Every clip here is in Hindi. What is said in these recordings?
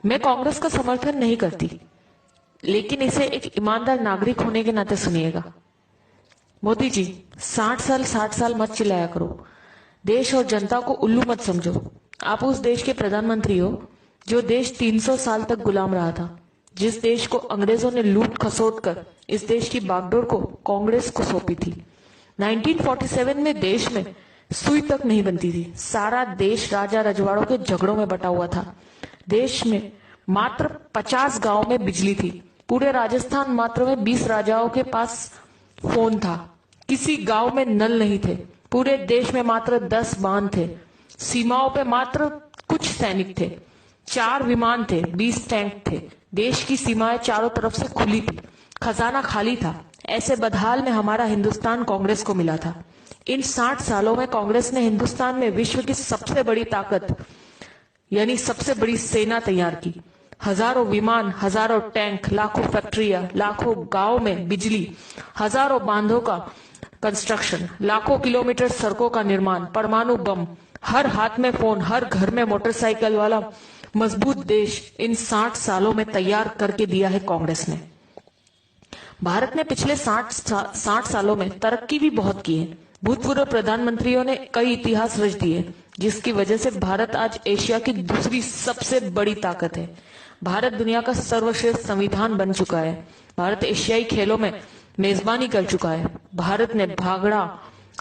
मैं कांग्रेस का समर्थन नहीं करती, लेकिन इसे एक ईमानदार नागरिक होने के नाते सुनिएगा। मोदी जी, 60 साल मत चिल्लाया करो। देश और जनता को उल्लू मत समझो। आप उस देश के प्रधानमंत्री हो जो देश 300 साल तक गुलाम रहा था, जिस देश को अंग्रेजों ने लूट खसोट कर इस देश की बागडोर को कांग्रेस को सौंपी थी। 1947 में देश में सुई तक नहीं बनती थी। सारा देश राजा रजवाड़ों के झगड़ों में बटा हुआ था। देश में मात्र 50 गांव में बिजली थी। पूरे राजस्थान मात्र में 20 राजाओं के पास फोन था। किसी गांव में नल नहीं थे। पूरे देश में मात्र 10 बांध थे। सीमाओं पे मात्र कुछ सैनिक थे। 4 विमान थे, 20 टैंक थे। देश की सीमाएं चारों तरफ से खुली थी। खजाना खाली था। ऐसे बदहाल में हमारा हिंदुस्तान कांग्रेस को मिला था। इन 60 सालों में कांग्रेस ने हिंदुस्तान में विश्व की सबसे बड़ी ताकत यानी सबसे बड़ी सेना तैयार की। हजारों विमान, हजारों टैंक, लाखों फैक्ट्रियां, लाखों गांव में बिजली, हजारों बांधों का कंस्ट्रक्शन, लाखों किलोमीटर सड़कों का निर्माण, परमाणु बम, हर हाथ में फोन, हर घर में मोटरसाइकिल वाला मजबूत देश इन 60 सालों में तैयार करके दिया है कांग्रेस ने। भारत ने पिछले 60 सालों में तरक्की भी बहुत की है। भूतपूर्व प्रधानमंत्रियों ने कई इतिहास रच दिए, जिसकी वजह से भारत आज एशिया की दूसरी सबसे बड़ी ताकत है। भारत दुनिया का सर्वश्रेष्ठ संविधान बन चुका है। भारत एशियाई खेलों में मेजबानी कर चुका है। भारत ने भागड़ा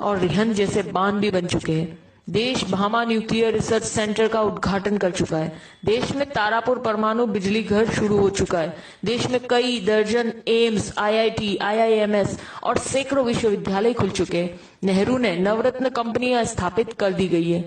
और रिहंद जैसे बांध भी बन चुके हैं। देश भामा न्यूक्लियर रिसर्च सेंटर का उद्घाटन कर चुका है। देश में तारापुर परमाणु बिजली घर शुरू हो चुका है। देश में कई दर्जन एम्स, आईआईटी, आईआईएमएस और सैकड़ों विश्वविद्यालय खुल चुके हैं। नेहरू ने नवरत्न कंपनियां स्थापित कर दी गई है।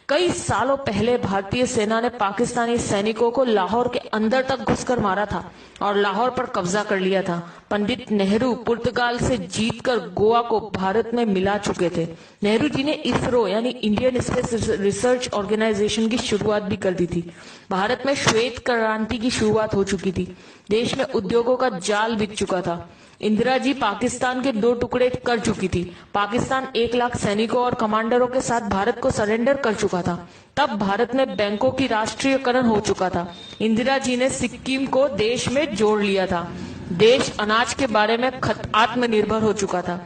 कई सालों पहले भारतीय सेना ने पाकिस्तानी सैनिकों को लाहौर के अंदर तक घुसकर मारा था और लाहौर पर कब्जा कर लिया था। पंडित नेहरू पुर्तगाल से जीतकर गोवा को भारत में मिला चुके थे। नेहरू जी ने इसरो यानी इंडियन स्पेस रिसर्च ऑर्गेनाइजेशन की शुरुआत भी कर दी थी। भारत में श्वेत क्रांति की शुरुआत हो चुकी थी। देश में उद्योगों का जाल बिछ चुका था। इंदिरा जी पाकिस्तान के 2 टुकड़े कर चुकी थी। पाकिस्तान 1 लाख सैनिकों और कमांडरों के साथ भारत को सरेंडर कर चुका था। तब भारत में बैंकों की राष्ट्रीयकरण हो चुका था। इंदिरा जी ने सिक्किम को देश में जोड़ लिया था। देश अनाज के बारे में आत्मनिर्भर हो चुका था।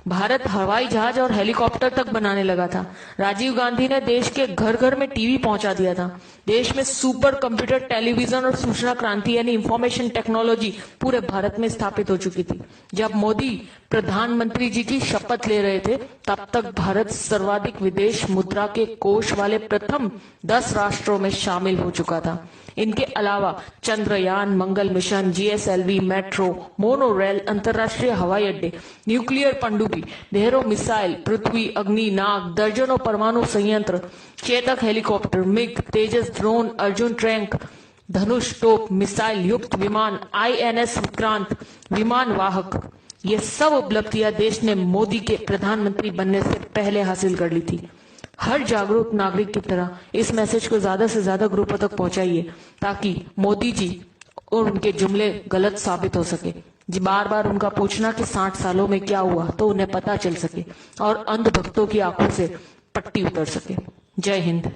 भारत हवाई जहाज और हेलीकॉप्टर तक बनाने लगा था। राजीव गांधी ने देश के घर घर में टीवी पहुंचा दिया था। देश में सुपर कंप्यूटर, टेलीविजन और सूचना क्रांति यानी इंफॉर्मेशन टेक्नोलॉजी पूरे भारत में स्थापित हो चुकी थी। जब मोदी प्रधानमंत्री जी की शपथ ले रहे थे, तब तक भारत सर्वाधिक विदेश मुद्रा के कोष वाले प्रथम 10 राष्ट्रों में शामिल हो चुका था। इनके अलावा Chandrayaan, Mangal mission, GSLV, metro, monorail, अंतर्राष्ट्रीय हवाई अड्डे, न्यूक्लियर पनडुब्बी, ढेरों मिसाइल, पृथ्वी, अग्नि, नाग, दर्जनों परमाणु संयंत्र, चेतक हेलीकॉप्टर, मिग, तेजस ड्रोन, अर्जुन टैंक, धनुष तोप, मिसाइल युक्त विमान, आईएनएस विक्रांत, विमान वाहक, ये सब उपलब्धियां देश ने मोदी के प्रधानमंत्री बनने से पहले हासिल कर ली थी। हर जागरूक नागरिक की तरह इस मैसेज को ज्यादा से ज्यादा ग्रुपों तक पहुंचाइए, ताकि मोदी जी और उनके जुमले गलत साबित हो सके। जी बार बार उनका पूछना कि 60 सालों में क्या हुआ, तो उन्हें पता चल सके और अंधभक्तों की आंखों से पट्टी उतर सके। जय हिंद।